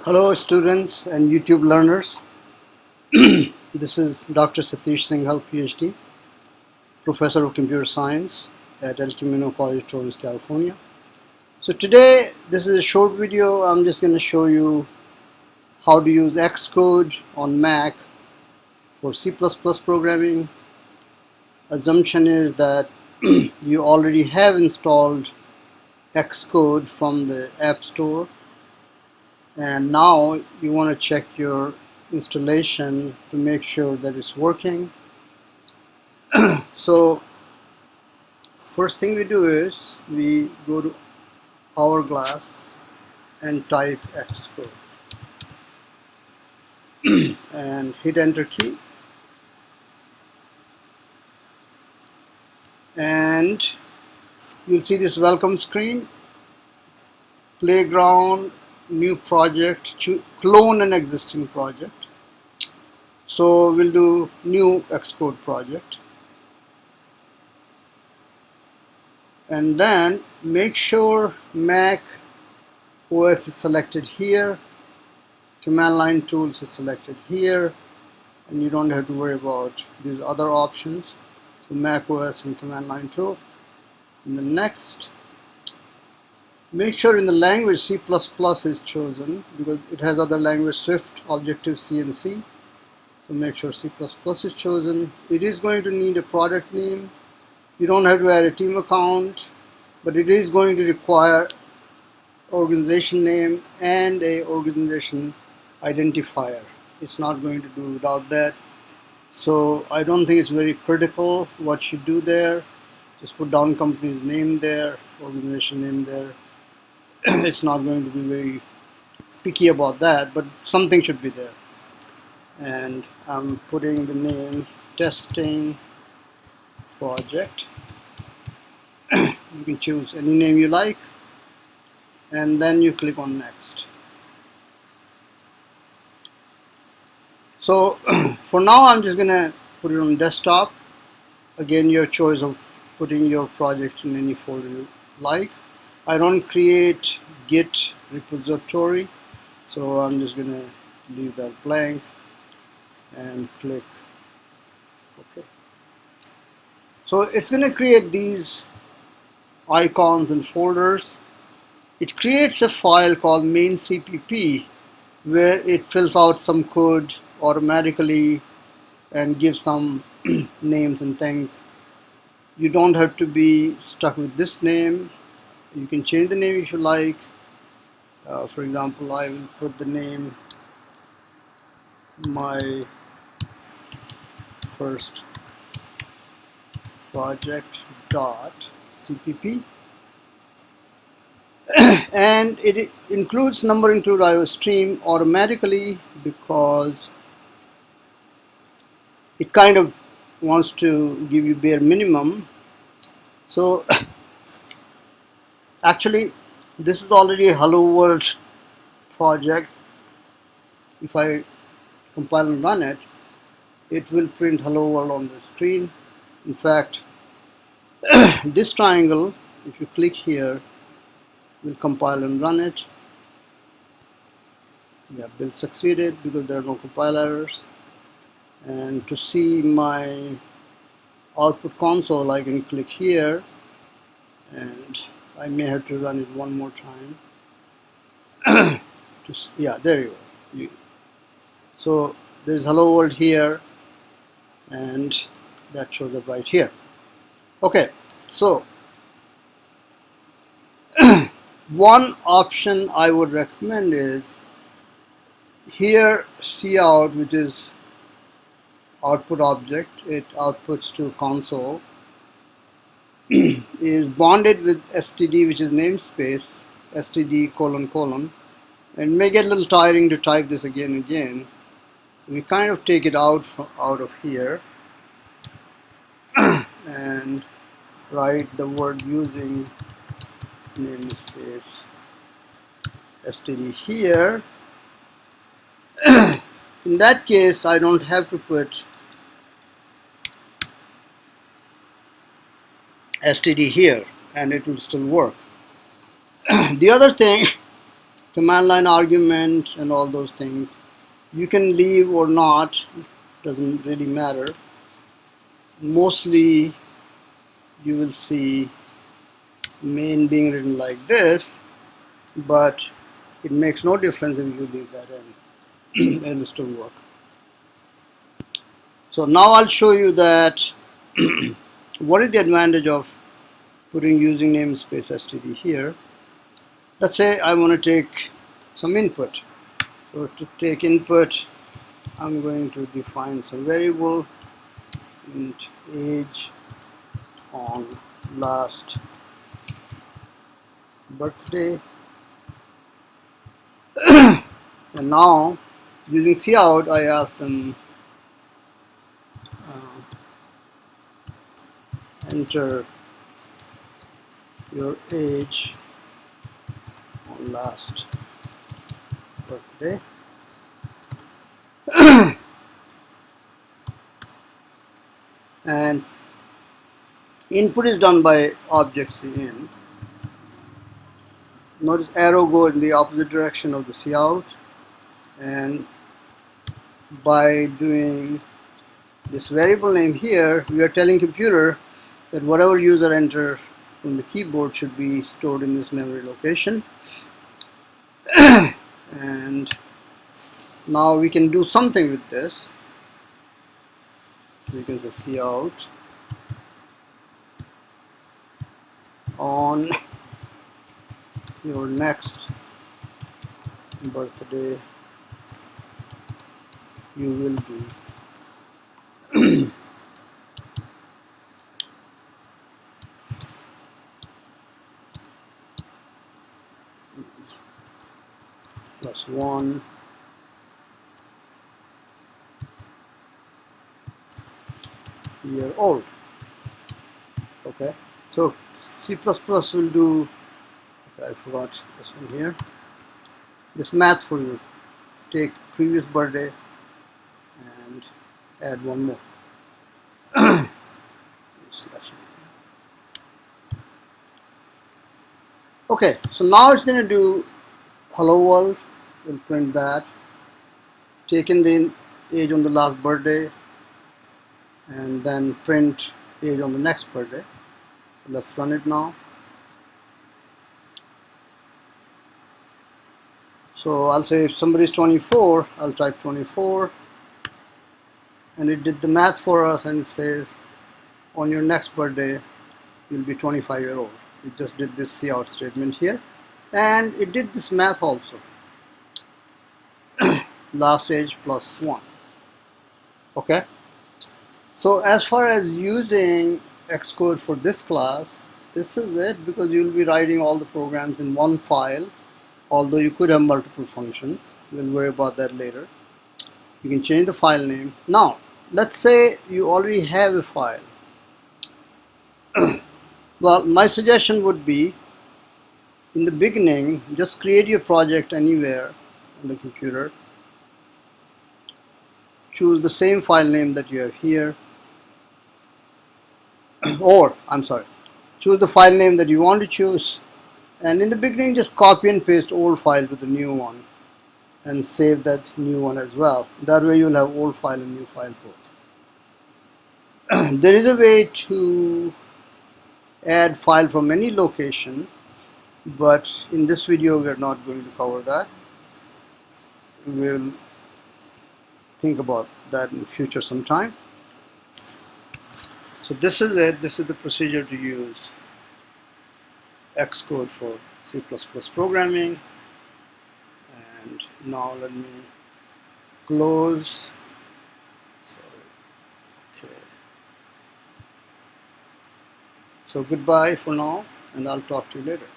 Hello students and YouTube learners. This is Dr. Satish Singhal, PhD, Professor of Computer Science at El Camino College, Torrance, California. So today this is a short video. I'm just going to show you how to use Xcode on Mac for C++ programming. Assumption is that you already have installed Xcode from the App Store, and now you want to check your installation to make sure that it's working. So first thing we do is we go to Hourglass and type Xcode and hit enter key, and you'll see this welcome screen, playground, new project, clone an existing project. So we'll do new Xcode project, and then make sure Mac OS is selected here, command line tools is selected here, and you don't have to worry about these other options. So Mac OS and command line tool. And the next, make sure in the language C++ is chosen because it has other language, Swift, Objective-C and C. So make sure C++ is chosen. It is going to need a product name. You don't have to add a team account, but it is going to require organization name and a organization identifier. It's not going to do without that. So I don't think it's very critical what you do there. Just put down company's name there, organization name there. It's not going to be very picky about that, but something should be there. And I'm putting the name testing project. You can choose any name you like, and then you click on next. So for now I'm just gonna put it on desktop. Again, your choice of putting your project in any folder you like. I don't create Git repository, so I'm just gonna leave that blank and click OK. So it's gonna create these icons and folders. It creates a file called Maincpp where it fills out some code automatically and gives some names and things. You don't have to be stuck with this name. You can change the name if you like. For example, I will put the name my first project dot cpp, and it includes number include IO stream automatically because it kind of wants to give you bare minimum. So actually this is already a hello world project. If I compile and run it, it will print hello world on the screen. In fact, this triangle, if you click here, will compile and run it. Yeah, build succeeded because there are no compile errors. And to see my output console, I can click here, and I may have to run it one more time. Yeah, there you go. So there's hello world here, and that shows up right here. Okay, so one option I would recommend is here cout, which is output object, it outputs to console, is bonded with std, which is namespace, std : and may get a little tiring to type this again and again. We kind of take it out of here and write the word using namespace std here. In that case, I don't have to put std here, and it will still work. The other thing command line argument and all those things. You can leave or not, doesn't really matter. Mostly you will see main being written like this, but it makes no difference if you leave that in. It will still work. So now I'll show you that what is the advantage of putting using namespace std here. Let's say I want to take some input. So to take input, I'm going to define some variable int age on last birthday. And now using cout, I ask them enter your age on last birthday. And input is done by objects in. Notice arrow go in the opposite direction of the cout, and by doing this variable name here, we are telling computer that whatever user enters from the keyboard should be stored in this memory location. And now we can do something with this. We can say cout on your next birthday you will be +1 year old. Okay, so C++ will do, okay, I forgot this one here, this math for you. Take previous birthday and add one more. Okay, so now it's going to do hello world. We'll print that. Taking the age on the last birthday and then print age on the next birthday. So let's run it now. So I'll say if somebody's 24, I'll type 24, and it did the math for us, and it says on your next birthday you'll be 25-year-old. It just did this cout statement here, and it did this math also. Last age +1. Okay, so as far as using Xcode for this class, this is it, because you'll be writing all the programs in one file, although you could have multiple functions. We'll worry about that later. You can change the file name. Now let's say you already have a file. Well, my suggestion would be, in the beginning, just create your project anywhere on the computer. Choose the same file name that you have here. Or, I'm sorry, choose the file name that you want to choose. And in the beginning, just copy and paste old file to the new one. And save that new one as well. That way you'll have old file and new file both. There is a way to add file from any location, but in this video we are not going to cover that. We'll think about that in the future sometime. So this is it. This is the procedure to use Xcode for C++ programming. And now let me close. Okay. So goodbye for now, and I'll talk to you later.